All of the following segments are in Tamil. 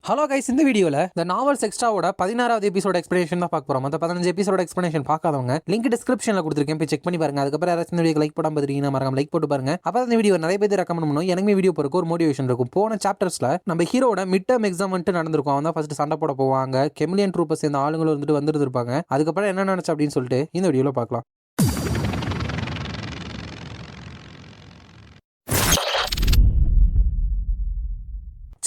ஹலோ கைஸ், இந்த வீடியோவில் இந்த நாவல்ஸ் எக்ஸ்ட்ராவோட 16வது எபிசோட எக்ஸ்பிளேஷன் தான் பார்க்க போகிறோம். மற்ற 15 எபிசோட எக்ஸ்பிளேஷன் பார்க்காதவங்க லிங்க் டிஸ்கிரிப்ஷனில் கொடுத்துருக்கேன், போய் செக் பண்ணி பாருங்க. அதுக்கப்புறம் யாராச்சும் இந்த வீடியோ லைக் போடாம பார்த்துட்டீங்கன்னா மறக்காம லைக் போட்டு பாருங்க. அப்போ இந்த வீடியோ நிறைய பேர் ரெக்கமெண்ட் பண்ணும். எனக்கு வீடியோ போறதுக்கு ஒரு மோட்டிவேஷன் இருக்கும். போன சாப்டர்ஸ்ல நம்ம ஹீரோட மிட் டர்ம் எக்ஸாம் வந்துட்டு நடந்திருக்கும். அவன் தான் ஃபர்ஸ்ட் சண்டை போட போவாங்க. கெமிலியன் ட்ரூப்பர்ஸ் இந்த ஆளுங்களும் வந்துட்டு இருப்பாங்க. அதுக்கப்புறம் என்ன நினைச்சு அப்படின்னு சொல்லிட்டு இந்த வீடியோவில் பார்க்கலாம்.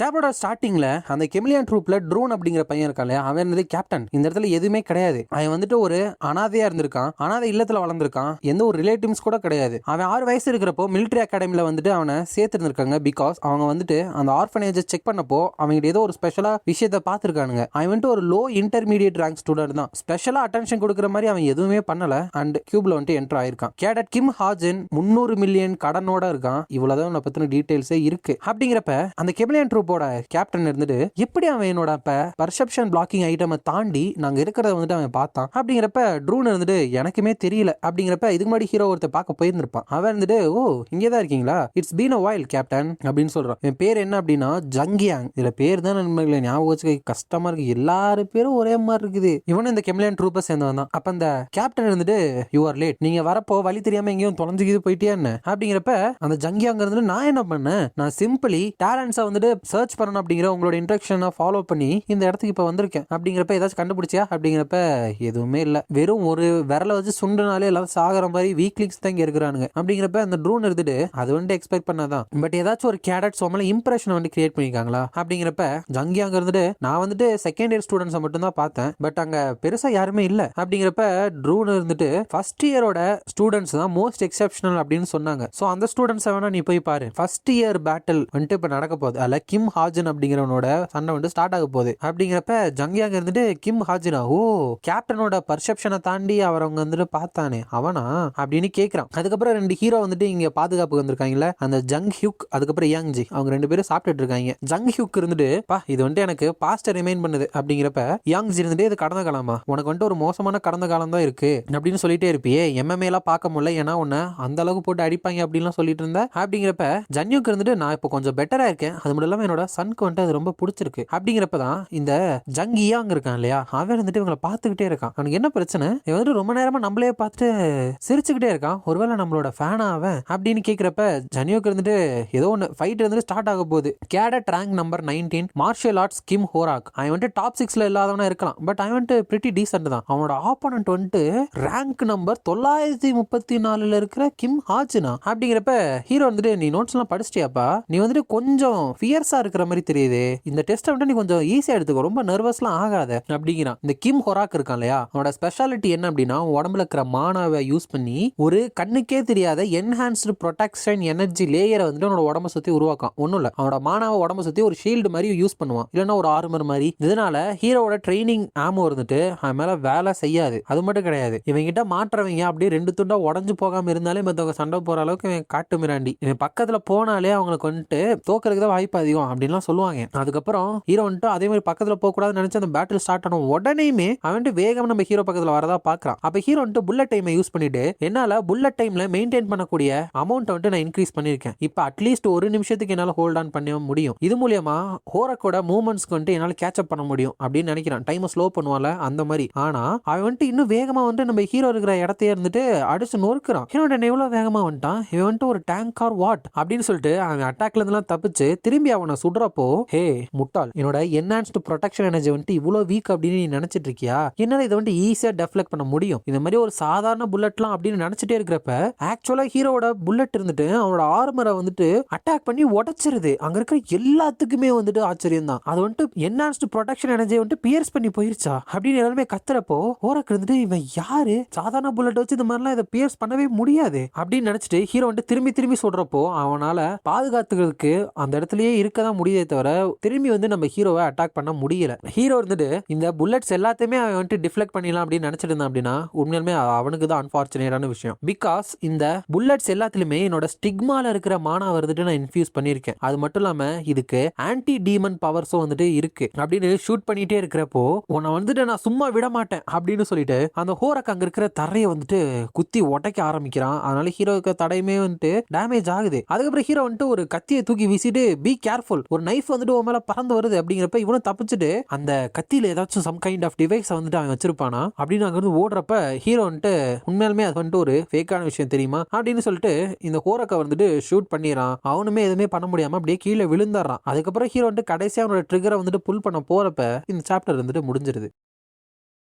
சாப்டரோட ஸ்டார்டிங்ல அந்த கெமிலியன் ட்ரூப்ல ட்ரோன் அப்படிங்கிற பையன் இருக்கான், அவன் வந்து கேப்டன். இந்த இடத்துல எதுவுமே கிடையாது. அவன் வந்துட்டு ஒரு அனாதையா இருந்திருக்கான், அனாதை இல்லத்துல வளர்ந்துருக்கான், எந்த ஒரு ரிலேட்டிவ்ஸ் கூட கிடையாது. அவன் 6 வயசு இருக்கிறப்போ மிலிட்டரி அகாடமில வந்துட்டு அவனை சேர்த்துருக்காங்க. பிகாஸ் அவங்க வந்துட்டு அந்த ஆர்ஃபனேஜை செக் பண்ணப்போ அவங்க ஏதோ ஒரு ஸ்பெஷலா விஷயத்த பார்த்துருக்கானுங்க. அவன் வந்துட்டு ஒரு லோ இன்டர்மீடியட் ரேங்க் ஸ்டூடெண்ட் தான். ஸ்பெஷலா அட்டென்ஷன் கொடுக்குற மாதிரி அவன் எதுவுமே பண்ணல. அண்ட் கியூப்ல வந்துட்டு என்டர் ஆயிருக்கான். கேடட் கிம் ஹாஜன் 300 மில்லியன் கடனோட இருக்கான். இவ்வளவுதான் பத்தின டீடைல்ஸே இருக்கு. அப்படிங்கிறப்ப அந்த கெமிலியன் ட்ரூப் கேப்டன் இருந்துட்டு எப்படி அவன் என்னோட பர்செப்ஷன் பிளாக்கிங் ஐட்டமை தாண்டி நாங்க இருக்கிறத வந்துட்டு அவன் பார்த்தான். அப்படிங்கிறப்ப ட்ரூன் இருந்துட்டு எனக்குமே தெரியல. அப்படிங்கிறப்ப இதுக்கு முன்னாடி ஹீரோ ஒருத்தர் பார்க்க போயிருந்திருப்பான். அவன் இருந்துட்டு ஓ இங்கேதான் இருக்கீங்களா, it's been a while captain அப்படின்னு சொல்றான். என் பேர் என்ன அப்படின்னா ஜங்கியாங். இதுல பேர் தான் நண்பர்களை ஞாபகம் வச்சுக்க கஷ்டமா இருக்கு, எல்லாரும் பேரும் ஒரே மாதிரி இருக்குது. இவனும் இந்த கெமிலியன் ட்ரூப்பை சேர்ந்தவன் தான். அப்ப அந்த கேப்டன் இருந்துட்டு யூ ஆர் லேட், நீங்க வரப்போ வழி தெரியாம எங்கேயும் தொலைஞ்சுக்கிது போயிட்டியா என்ன. அப்படிங்கிறப்ப அந்த ஜங்கியாங் இருந்துட்டு நான் என்ன பண்ணேன், நான் சிம்பிளி டேலண்ட்ஸை வந்துட்டு சர்ச் பண்ணணும் அப்படிங்கிற உங்களோட இன்ஸ்ட்ரக்ஷனை ஃபாலோ பண்ணி இந்த இடத்துக்கு இப்ப வந்திருக்கேன். அப்படிங்கிறப்ப ஏதாச்சும் கண்டுபிடிச்சியா அப்படிங்கிறப்ப எதுவுமே இல்ல, வெறும் ஒரு விரல வச்சு சுண்டுனாலே எல்லாரும் சாகிற மாதிரி வீக்லிங்ஸ் தான் இங்க இருக்கிறானுங்க. அப்படிங்கிறப்ப அந்த ட்ரோன் எடுத்துட்டு அது வந்துட்டு எக்ஸ்பெக்ட் பண்ணாதான். பட் ஏதாச்சும் ஒரு கேடட் சோமல இம்ப்ரெஷன் வந்து கிரியேட் பண்ணிருக்காங்களா அப்படிங்கிறப்ப ஜங்கியாங்க இருந்துட்டு நான் வந்துட்டு செகண்ட் இயர் ஸ்டூடெண்ட்ஸை மட்டும் தான் பார்த்தேன், பட் அங்க பெருசா யாருமே இல்ல. அப்படிங்கிறப்ப ட்ரோன் இருந்துட்டு ஃபர்ஸ்ட் இயரோட ஸ்டூடெண்ட்ஸ் தான் மோஸ்ட் எக்ஸெப்ஷனல் அப்படின்னு சொன்னாங்க. சோ அந்த ஸ்டூடெண்ட்ஸ் வேணா நீ போய் பாரு. ஃபர்ஸ்ட் இயர் பேட்டில் வந்துட்டு இப்ப நடக்க போகுது. அதுல கிம் ஹாஜன் அப்படிங்கிறவனோட சண்டை வந்து ஸ்டார்ட் ஆக போகுது. அப்படிங்கிறப்ப ஜங்கியாங்க இருந்துட்டு கிம் ஹாஜினா ஓ கேப்டனோட பர்செப்ஷனை தாண்டி அவங்க வந்துட்டு பார்த்தானே அவனா அப்படின்னு கேட்கிறான். அதுக்கப்புறம் 2 ஹீரோ வந்துட்டு இங்க பாதுகாப்புக்கு வந்திருக்காங்கல்ல, அந்த ஜங் ஹியூக் அதுக்கப்புறம் யாங்ஜி, அவங்க 2 பேரும் சாப்பிட்டுட்டு இருக்காங்க. ஜங் ஹியூக் இருந்துட்டு பா இது வந்துட்டு எனக்கு பாஸ்ட் ரிமைண்ட் பண்ணுது. அப்படிங்கிறப்ப யாங்ஜி இருந்துட்டு இது கடந்த காலமா, உனக்கு வந்துட்டு ஒரு மோசமான கடந்த காலம் தான் இருக்கு அப்படின்னு சொல்லிட்டே இருப்பியே, எம்எம்ஏ எல்லாம் பார்க்க முடியல ஏன்னா உன்னை அந்த அளவுக்கு போட்டு அடிப்பாங்க அப்படின்னு சொல்லிட்டு இருந்த. அப்படிங்கிறப்ப ஜன்யூக்கு இருந்துட்டு நான் இப்போ கொஞ்சம் பெட்டரா இருக்கேன், அது மட்டும் இல்லாம என்னோட சனுக்கு வந்துட்டு அது ரொம்ப பிடிச்சிருக்கு. அப்படிங்கிறப்பதான் இந்த ஜங்கியா அங்க இருக்கான் இல்லையா, அவன் வந்துட்டு இவங்களை பார்த்துக்கிட்டே இருக்கான். அவனுக்கு என்ன பிரச்சனை, இவன் வந்துட்டு ரொம்ப நேரமா நம்மளே பார்த்துட்டு சிரிச்சுக்கிட்டே இருக்கான், ஒருவேளை நம்மளோட ஃபேனா அவன் அப்படின்னு கேட்கிறப்ப ஜனியோக்கு இருந்துட்டு ஏதோ ஒன்று ஃபைட் இருந்துட்டு ஸ்டார்ட் ஆக போகுது. Cadet rank number 19 martial arts Kim Horak. அவன் வந்துட்டு டாப் 6ல இல்லாதவனா இருக்கலாம், பட் அவன் வந்துட்டு பிரிட்டி டீசென்ட் தான். அவனோட ஆப்போனன்ட் வந்துட்டு ரேங்க் நம்பர் 934ல இருக்கிற கிம் ஹாஜினா. அப்படிங்கிறப்ப ஹீரோ வந்துட்டு நீ நோட்ஸ் எல்லாம் படிச்சிட்டியாப்பா, நீ வந்துட்டு கொஞ்சம் ஃபியர்ஸா இருக்கிற மாதிரி தெரியுது, இந்த டெஸ்ட்டை வந்துட்டு நீ கொஞ்சம் ஈஸியா எடுத்துக்கோ, ரொம்ப நர்வஸ்லாம் ஆகாத அப்படிங்கிறான். இந்த கிம் ஹொராக் இருக்கான் இல்லையா, அவனோட ஸ்பெஷாலிட்டி என்ன அப்படின்னா உடம்புல இருக்கிற மானாவை யூஸ் பண்ணி ஒரு கண்ணுக்கே தெரியாத என்ஹான்ஸ்டு ப்ரொடெக்ஷன் எனர்ஜி லேயரை வந்துட்டு அவனோட உடம்ப சுத்தி உருவாக்கும். ஒன்றும் இல்லை, அவனோட மானாவை உடம்ப சுத்தி ஒரு ஷீல்டு மாதிரி யூஸ் பண்ணுவான், இல்லைன்னா ஒரு ஆர்மர் மாதிரி. இதனால ஹீரோட ட்ரைனிங் ஆமோ இருந்துட்டு அவன் மேல வேலை செய்யாது. அது மட்டும் கிடையாது, இவங்கிட்ட மாற்றவங்க அப்படியே 2 துண்டா உடஞ்சு போகாம இருந்தாலே மற்றவங்க சண்டை போற அளவுக்கு இவன் காட்டு மிராண்டி. இவன் பக்கத்துல போனாலே அவங்களுக்கு வந்துட்டு தோக்கிறதுக்கு தான் வாய்ப்பு அதிகம் அப்படின்லாம் சொல்லுவாங்க. அதுக்கப்புறம் ஹீரோ வந்துட்டு அதே மாதிரி பக்கத்துல போக கூடாதுன்னு நினைச்சு அந்த பேட்டில் ஸ்டார்ட் ஆன உடனேயுமே அவன் வேகம் நம்ம ஹீரோ பக்கத்துல வரதா பாக்குறான். அப்ப ஹீரோ வந்துட்டு புல்லட் டைமை யூஸ் பண்ணிட்டு என்னால புல்லட் டைம்ல மெயின்டைன் பண்ணக்கூடிய அமௌண்ட் வந்துட்டு நான் இன்க்ரீஸ் பண்ணிருக்கேன். இப்ப அட்லீஸ்ட் 1 நிமிஷத்துக்கு என்னால ஹோல்ட் ஆன் பண்ண முடியும். இது மூலமா ஹோரக்கோட மூவ்மெண்ட்ஸ்க்கு வந்துட்டு என்னால கேட்சப் பண்ண முடியும் அப்படின்னு நினைக்கிறான். டைமை ஸ்லோ பண்ணுவால அந்த மாதிரி. ஆனா அவன் வந்துட்டு இன்னும் வேகமா வந்துட்டு நம்ம ஹீரோ இருக்கிற இடத்தையே இருந்துட்டு அடிச்சு நொறுக்குறான். ஹீரோட எவ்வளவு வேகமா வந்துட்டான், இவன் வந்துட்டு ஒரு டேங்க் ஆர் வாட் அப்படின்னு சொல்லிட்டு அவன் அட்டாக்ல இருந்து தப்பிச்சு திரும்பி அவனை சுடுறப்போ ஹே முட்டாள், என்னோட என்ஹான்ஸ்டு ப்ரொடெக்ஷன் எனர்ஜி வந்துட்டு இவ்வளவு வீக் அப்படின்னு நீ நினைச்சிட்டு இருக்கியா, என்னால இதை வந்துட்டு ஈஸியா டெஃப்ளெக்ட் பண்ண முடியும், இந்த மாதிரி ஒரு சாதாரண புல்லட்லாம் அப்படின்னு நினைச்சிட்டே இருக்கிறப்ப ஆக்சுவலா ஹீரோட புல்லட் இருந்துட்டு அவனோட ஆர்மரை வந்துட்டு அட்டாக் பண்ணி உடைச்சிருது. அங்க இருக்கிற எல்லாத்துக்குமே வந்துட்டு ஆச்சரியம் தான், அது வந்துட்டு என்ஹான்ஸ்டு ப்ரொடெக்ஷன் எனர்ஜி வந்துட்டு பியர்ஸ் பண்ணி போயிருச்சா அப்படின்னு எல்லாருமே கத்துறப்போ ஹோரக் இருந்துட்டு இவன் யாரு, சாதாரண புல்லட் வச்சு இந்த மாதிரிலாம் இதை பியர்ஸ் பண்ணவே முடியாது அப்படின்னு நினைச்சிட்டு ஹீரோ வந்துட்டு திரும்பி திரும்பி சொல்றப்போ அவனால பாதுகாத்துக்கிறதுக்கு அந்த இடத்துலயே இருக்கதான் முடியதே தவிர திரும்பி வந்து நம்ம ஹீரோவை அட்டாக் பண்ண முடியல. ஹீரோ இருந்துட்டு இந்த புல்லட்ஸ் எல்லாத்தையுமே அவன் வந்துட்டு டிஃப்ளெக்ட் பண்ணிடலாம் அப்படின்னு நினைச்சிட்டு இருந்தான். அப்படின்னா உண்மையுமே அவனுக்கு தான் அன்பார்ச்சுனேட்டான விஷயம். பிகாஸ் இந்த புல்லட்ஸ் எல்லாத்துலயுமே என்னோட ஸ்டிக்மால இருக்கிற மானா வந்துட்டு நான் இன்ஃபியூஸ் பண்ணிருக்கேன். அது மட்டும் இல்லாம இதுக்கு ஆன்டி டீமன் பவர்ஸும் வந்துட்டு இருக்கு அப்படின்னு ஷூட் பண்ணிட்டே இருக்கிறப்போ உன்னை வந்துட்டு நான் சும்மா விட மாட்டேன் அப்படின்னு சொல்லிட்டு அந்த ஹோரக் அங்க இருக்கிற தரையை வந்துட்டு குத்தி உடைக்க ஆரம்பிக்கிறான். அதனால ஹீரோக்கு தடையுமே வந்துட்டு டேமேஜ் ஆகுது. அதுக்கப்புறம் ஹீரோ வந்துட்டு ஒரு கத்தியை தூக்கி வீசிட்டு பி கேர்ஃபுல் கண்ட்ரோல், ஒரு நைஃப் வந்துட்டு உன் மேல பறந்து வருது அப்படிங்கிறப்ப இவனும் தப்பிச்சுட்டு அந்த கத்தியில ஏதாச்சும் சம் கைண்ட் ஆஃப் டிவைஸ் வந்துட்டு அவன் வச்சிருப்பானா அப்படின்னு அங்க இருந்து ஓடுறப்ப ஹீரோ வந்துட்டு உண்மையாலுமே அது வந்துட்டு ஒரு ஃபேக்கான விஷயம் தெரியுமா அப்படின்னு சொல்லிட்டு இந்த ஹோரக்கை வந்துட்டு ஷூட் பண்ணிடுறான். அவனுமே எதுவுமே பண்ண முடியாம அப்படியே கீழே விழுந்துடுறான். அதுக்கப்புறம் ஹீரோ வந்துட்டு கடைசியா அவனோட ட்ரிகரை வந்துட்டு புல் பண்ண போறப்ப இந்த சாப்டர் வந்துட்டு முடிஞ்சிருது.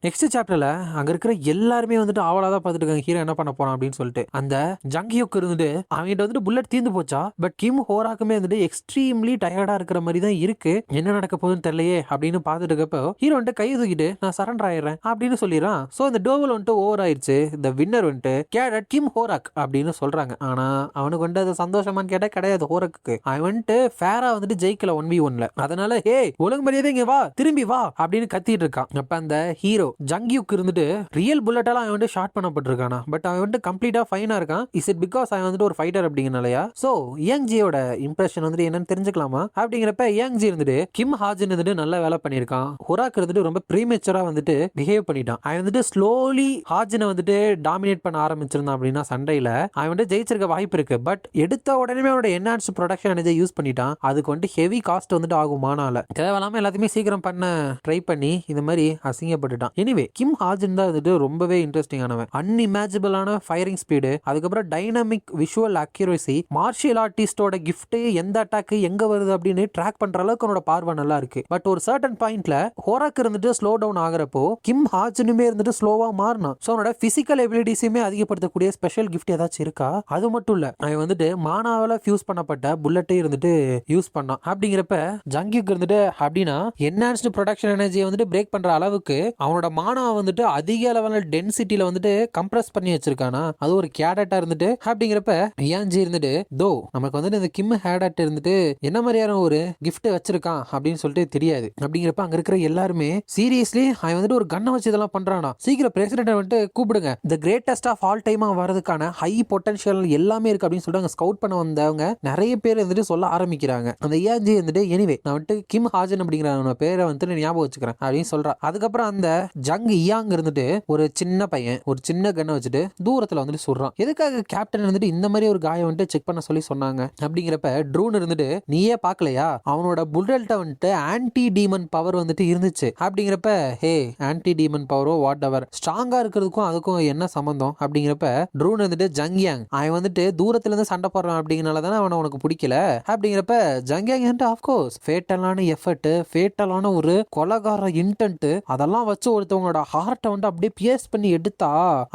நெக்ஸ்ட் சாப்டர்ல அங்க இருக்கிற எல்லாருமே வந்துட்டு ஆவலாதான் பார்த்துட்டு இருக்காங்க ஹீரோ என்ன பண்ண போறான் அப்படின்னு சொல்லிட்டு. அந்த ஜங்கியோக்கு இருந்துட்டு அவங்ககிட்ட வந்துட்டு புல்லட் தீர்ந்து போச்சா, பட் கிம் ஹோராக்குமே வந்துட்டு எக்ஸ்ட்ரீம்லி டயர்டா இருக்கிற மாதிரி தான் இருக்கு. என்ன நடக்க போகுதுன்னு தெரியலையே அப்படின்னு பார்த்துட்டு இருக்கப்போ ஹீரோ வந்துட்டு கை தூக்கிட்டு நான் சரண்டர் ஆயிடுறேன் அப்படின்னு சொல்லிடுறான். சோ இந்த டோவல் வந்துட்டு ஓவர் ஆயிடுச்சு. இந்த வின்னர் வந்துட்டு கேடட் கிம் ஹோராக் அப்படின்னு சொல்றாங்க. ஆனா அவனுக்கு வந்துட்டு அது சந்தோஷமான்னு கேட்டா கிடையாது. ஹோராக்கு அவன் வந்துட்டு ஃபேரா வந்துட்டு ஜெயிக்கல 1v1ல. அதனால ஹே ஒழுங்கு மரியாதை இங்க வா, திரும்பி வா அப்படின்னு கத்திட்டு இருக்கான். அப்ப அந்த ஹீரோ ஜங்கியுக்கு இருந்துட்டு ரியல் புல்லட்டால அவன் வந்து ஷாட் பண்ணப்பட்டிருக்கானா, பட் அவன் வந்து கம்ப்ளீட்டா ஃபைனா இருக்கான். இஸ் இட் பிகாஸ் அவன் வந்துட்டு ஒரு ஃபைட்டர் அப்படிங்கறனாலயா? சோ யங் ஜியோட இம்ப்ரெஷன் வந்துட்டு என்னன்னு தெரிஞ்சுக்கலாமா அப்படிங்கிறப்ப யங் ஜி இருந்துட்டு கிம் ஹாஜன் வந்துட்டு நல்ல வேலை பண்ணிருக்கான். ஹொராக் இருந்துட்டு ரொம்ப ப்ரீமெச்சரா வந்துட்டு பிஹேவ் பண்ணிட்டான். அவன் வந்துட்டு ஸ்லோலி ஹாஜனை வந்துட்டு டாமினேட் பண்ண ஆரம்பிச்சிருந்தான் அப்படின்னா சண்டையில அவன் வந்து ஜெயிச்சிருக்க வாய்ப்பு இருக்கு. பட் எடுத்த உடனே அவனோட என்ஹான்ஸ்ட் ப்ரொடக்ஷன் எனர்ஜி யூஸ் பண்ணிட்டான். அதுக்கு வந்துட்டு ஹெவி காஸ்ட் வந்துட்டு ஆகுமானால தேவையில்லாம எல்லாத்தையுமே சீக்கிரம் பண்ண ட்ரை பண்ணி இந்த மாதிரி அசிங்கப்பட்டுட்டான். எனிவே கிம் ஹாஜன் தான் வந்துட்டு ரொம்பவே இன்ட்ரெஸ்டிங் ஆனவன். அன்இமேஜிபிளான ஃபயரிங் ஸ்பீடு, அதுக்கப்புறம் டைனமிக் விஷுவல் அக்யூரசி, மார்ஷியல் ஆர்டிஸ்டோட கிஃப்ட் எந்த அட்டாக் எங்க வருது அப்படின்னு ட்ராக் பண்ற அளவுக்கு அவனோட பார்வை நல்லா இருக்கு. பட் ஒரு சர்டன் பாயிண்ட்ல ஹோராக் இருந்துட்டு ஸ்லோ டவுன் ஆகிறப்போ கிம் ஹாஜனுமே இருந்துட்டு ஸ்லோவா மாறணும். சோ அவனோட பிசிக்கல் எபிலிட்டிஸுமே அதிகப்படுத்தக்கூடிய ஸ்பெஷல் கிஃப்ட் ஏதாச்சும் இருக்கா? அது மட்டும் இல்ல, அவன் வந்துட்டு மானாவால ஃபியூஸ் பண்ணப்பட்ட புல்லட்டே இருந்துட்டு யூஸ் பண்ணான். அப்படிங்கிறப்ப ஜங்கிக்கு இருந்துட்டு அப்படின்னா என்ஹான்ஸ்டு ப்ரொடக்ஷன் எனர்ஜியை வந்துட்டு பிரேக் பண்ற அளவுக்கு அவனோட மானா வந்துட்டு அதிக லெவல் டென்சிட்டியில வந்துட்டு கம்ப்ரஸ் பண்ணி வச்சிருக்கானா, அது ஒரு கேடட்டா இருந்துட்டு. அப்படிங்கிறப்ப யான்ஜி இருந்துட்டு தோ நமக்கு வந்துட்டு இந்த கிம் ஹேடட் இருந்துட்டு என்ன மாதிரியான ஒரு கிஃப்ட் வச்சிருக்கான் அப்படின்னு சொல்லிட்டு தெரியாது. அப்படிங்கிறப்ப அங்க இருக்கிற எல்லாருமே சீரியஸ்லி அவன் வந்துட்டு ஒரு கண்ணை வச்சு இதெல்லாம் பண்றானா, சீக்கிரம் பிரசிடென்ட் வந்துட்டு கூப்பிடுங்க, தி கிரேட்டஸ்ட் ஆஃப் ஆல் டைமா வரதுக்கான ஹை பொட்டன்ஷியல் எல்லாமே இருக்கு அப்படின்னு சொல்லிட்டு அங்க ஸ்கவுட் பண்ண வந்தவங்க நிறைய பேர் வந்துட்டு சொல்ல ஆரம்பிக்கிறாங்க. அந்த யான்ஜி வந்துட்டு எனிவே நான் வந்துட்டு கிம் ஹாஜன் அப்படிங்கிற பேரை வந்துட்டு ஞாபகம் வச்சுக்கிறேன் அப்படின்னு சொல்றான். அதுக்கப்புறம் அந்த ஜங் இயாங் இருந்துட்டு ஒரு சின்ன பையன் ஒரு சின்ன கண்ணை வச்சுட்டு தூரத்துல வந்துட்டு சொல்றான். எதுக்காக கேப்டன் வந்துட்டு இந்த மாதிரி ஒரு காயம் வந்துட்டு செக் பண்ண சொல்லி சொன்னாங்க அப்படிங்கிறப்ப ட்ரூன் இருந்துட்டு நீயே பாக்கலையா, அவனோட புல்லட்ட வந்துட்டு ஆன்டி டீமன் பவர் வந்துட்டு இருந்துச்சு. அப்படிங்கிறப்ப ஹே ஆன்டி டீமன் பவரோ வாட் எவர், ஸ்ட்ராங்கா இருக்கிறதுக்கும் அதுக்கும் என்ன சம்பந்தம் அப்படிங்கிறப்ப ட்ரூன் வந்துட்டு ஜங்கியாங் அவன் வந்துட்டு தூரத்துல இருந்து சண்டை போடுறான் அப்படிங்கறனால தானே அவனை உனக்கு பிடிக்கல அப்படிங்கிறப்ப ஜங்கியாங் வந்துட்டு ஆஃப்கோர்ஸ் ஃபேட்டலான எஃபர்ட், ஃபேட்டலான ஒரு கொலகார இன்டென்ட் அதெல்லாம் வச்சு ஒருத்தவங்களோட ஹார்ட்டை வந்துட்டு அப்படியே பியர்ஸ் பண்ணி எடுத்தா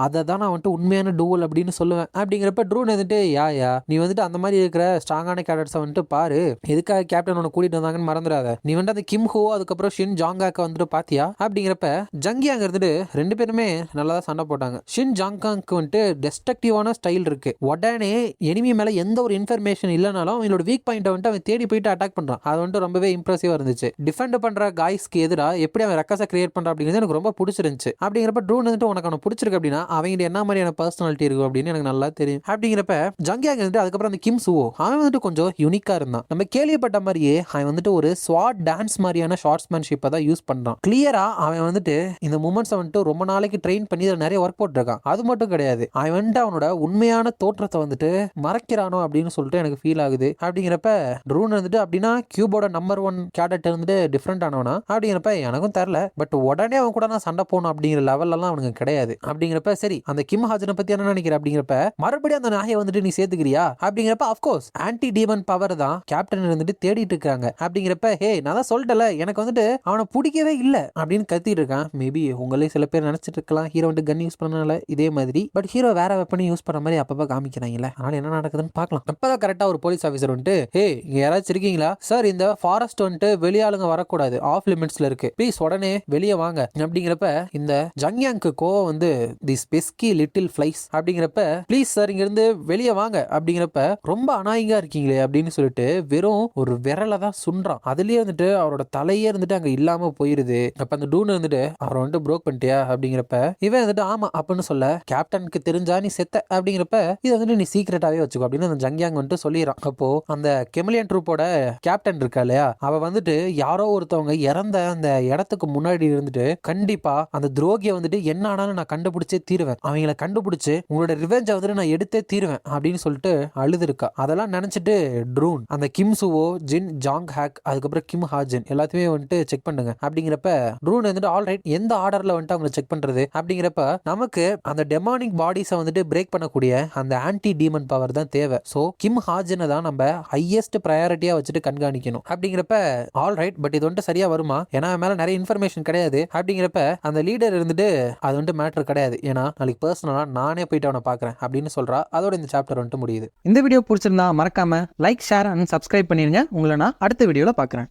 அதை தான் நான் வந்துட்டு உண்மையான டூவல் அப்படின்னு சொல்லுவேன். அப்படிங்கிறப்ப ட்ரூன் வந்துட்டு யா நீ வந்துட்டு அந்த மாதிரி இருக்கிற ஸ்ட்ராங்கான கேரக்டர்ஸை வந்துட்டு பாரு, எதுக்காக கேப்டன் உன்னை கூட்டிட்டு வந்தாங்கன்னு மறந்துடாத, நீ வந்துட்டு அந்த கிம் ஹோ அதுக்கப்புறம் ஷின் ஜாங்காக்க வந்துட்டு பாத்தியா அப்படிங்கிறப்ப ஜங்கியாங்க இருந்துட்டு ரெண்டு பேருமே நல்லா தான் சண்டை போட்டாங்க. ஷின் ஜாங்காங்க்கு வந்துட்டு டெஸ்ட்ரக்டிவான ஸ்டைல் இருக்கு. உடனே எனிமி மேல எந்த ஒரு இன்ஃபர்மேஷன் இல்லைனாலும் அவனோட வீக் பாயிண்ட் வந்துட்டு அவன் தேடி போயிட்டு அட்டாக் பண்றான். அது வந்துட்டு ரொம்பவே இம்ப்ரெசிவா இருந்துச்சு. டிஃபெண்ட் பண்ற காய்ஸ்க்கு எதிராக எப்படி அவன் ரெக்கஸை கிரியேட் பண்றான் அப்படிங்கிறது எனக்கு ரொம்ப பிடிச்சிருந்துச்சு. அப்படிங்கிறப்ப ட்ரூன் வந்துட்டு உனக்கு அவனை பிடிச்சிருக்கு அப்படின்னா அவங்க என்ன மாதிரியான பர்சனாலிட்டி இருக்கும் அப்படின்னு எனக்கு நல்லா தெரியும். அப்படிங்கிறப்ப ஜங்கியாங் வந்துட்டு அதுக்கப்புறம் அந்த கிம் சுவோ அவன் வந்துட்டு கொஞ்சம் யூனிக்கா இருந்தான். நம்ம கேள்விப்பட்ட மாதிரியே அவன் வந்துட்டு ஒரு ஸ்வாட் டான்ஸ் மாதிரியான ஷார்ட்ஸ்மேன்ஷிப்பை தான் யூஸ் பண்றான். கிளியரா அவன் வந்துட்டு இந்த மூமெண்ட்ஸை வந்துட்டு ரொம்ப நாளைக்கு ட்ரெயின் பண்ணி நிறைய ஒர்க் போட்டிருக்கான். அது மட்டும் கிடையாது, அவன் வந்துட்டு அவனோட உண்மையான தோற்றத்தை வந்துட்டு மறைக்கிறானோ அப்படின்னு சொல்லிட்டு எனக்கு ஃபீல் ஆகுது. அப்படிங்கிறப்ப ட்ரூன் வந்துட்டு அப்படின்னா கியூபோட நம்பர் 1 கேடட் வந்துட்டு டிஃப்ரெண்ட் ஆனவனா அப்படிங்கிறப்ப எனக்கும் தெரியல. பட் உடனே அவன் கூட நான் சண்டை போகணும் அப்படிங்கிற லெவல் எல்லாம் அவனுக்கு கிடையாது. அப்படிங்கிறப்ப சரி அந்த கிம் ஹாஜனை பத்தி என்ன நினைக்கிற அப்படிங்கிறப்ப மறுபடியும் அந்த நாயை வந்துட்டு நீ சேர்த்துக்கிறியா அப்படிங்கிறப்ப அஃப்கோர்ஸ் ஆன்டி டீமன் பவர் தான் கேப்டன் வந்துட்டு தேடிட்டு இருக்காங்க. அப்படிங்கிறப்ப ஹே நான் தான் சொல்லிட்டல எனக்கு வந்துட்டு அவனை பிடிக்கவே இல்லை அப்படின்னு கத்திட்டு இருக்கான். மேபி உங்களே சில பேர் நினைச்சிட்டு இருக்கலாம் ஹீரோ வந்துட்டு கன் யூஸ் பண்ணனால இதே மாதிரி, பட் ஹீரோ வேற வெப்பனை யூஸ் பண்ண மாதிரி அப்பப்ப காமிக்கிறாங்கல்ல, அதனால என்ன நடக்குதுன்னு பார்க்கலாம். அப்பதான் கரெக்டா ஒரு போலீஸ் ஆஃபீஸர் வந்துட்டு ஹே இங்க யாராச்சும் இருக்கீங்களா சார், இந்த ஃபாரஸ்ட் வந்துட்டு வெளியாளுங்க வரக்கூடாது, ஆஃப் லிமிட்ஸ்ல இருக்கு, ப்ளீஸ் உடனே வெளியே வாங்க அப்படிங்கிறப்ப இந்த ஜங்கியாங்க்கு கோவம் வந்து திஸ் பெஸ்கி லிட்டில் ஃப்ளைஸ் அப்படிங்கிறப்ப ப்ளீஸ் சார் இங்க இருந்து வெளியே வாங்க அப்படிங்கிறப்ப ரொம்ப அநாயகா இருக்கீங்களே அப்படின்னு சொல்லிட்டு வெறும் ஒரு விரலை தான் சுன்றான். அதுலயே வந்துட்டு அவரோட தலையே இருந்துட்டு அங்க இல்லாம போயிருது. அப்ப அந்த டூன் வந்துட்டு அவரை வந்துட்டு ப்ரோக் பண்ணிட்டியா அப்படிங்கிறப்ப இவன் வந்துட்டு ஆமா அப்படின்னு சொல்ல கேப்டனுக்கு தெரிஞ்சா நீ செத்த அப்படிங்கிறப்ப இது வந்துட்டு நீ சீக்கிரட்டாவே வச்சுக்கோ அப்படின்னு அந்த ஜங்கியாங் வந்துட்டு சொல்லிடுறான். அப்போ அந்த கெமிலியன் ட்ரூப்போட கேப்டன் இருக்கா இல்லையா, அவ வந்துட்டு யாரோ ஒருத்தவங்க இறந்த அந்த இடத்துக்கு முன்னாடி இருந்துட்டு கண்டிப்பா அந்த துரோகியை வந்துட்டு என்ன ஆனாலும் நான் கண்டுபிடிச்சே தீருவேன், அவங்கள கண்டுபிடிச்சு உங்களோட ரிவெஞ்சை வந்துட்டு நான் எடுத்தே தீருவேன் அப்படின்னு சொல்லிட்டு அழுது இருக்கா. அதெல்லாம் நினைச்சிட்டு ட்ரூன் அந்த கிம் சுவோ, ஜின் ஜாங் ஹேக், அதுக்கப்புறம் கிம் ஹாஜின் எல்லாத்தையுமே வந்துட்டு செக் பண்ணுங்க அப்படிங்கிறப்ப ட்ரூன் வந்துட்டு ஆல் ரைட், எந்த ஆர்டர்ல வந்துட்டு அவங்க செக் பண்றது அப்படிங்கிறப்ப நமக்கு அந்த டெமானிக் பாடிஸை வந்துட்டு பிரேக் பண்ணக்கூடிய அந்த ஆன்டி டீமன் பவர் தான் தேவை. ஸோ கிம் ஹாஜனை தான் நம்ம ஹையஸ்ட் ப்ரையாரிட்டியா வச்சுட்டு கண்காணிக்கணும் அப்படிங்கிறப்ப ஆல் ரைட், பட் இது வந்துட்டு சரியா வருமா, ஏன்னா மேல நிறைய இன்ஃபர்மேஷன் கிடையாது அப்படிங்கிறப்ப அந்த லீடர் இருந்துட்டு அது வந்துட்டு மேட்டர் கிடையாது, ஏன்னா நாளைக்கு பர்சனலா நானே போயிட்டு அவனை பாக்குறேன் அப்படின்னு சொல்றா. அதோட இந்த சாப்டர் வந்துட்டு முடியுது. இந்த வீடியோ பிடிச்சிருந்தா மறக்காம லைக், ஷேர் அண்ட் சப்ஸ்கிரைப் பண்ணிருங்க. உங்களை நான் அடுத்த வீடியோல பார்க்குறேன்.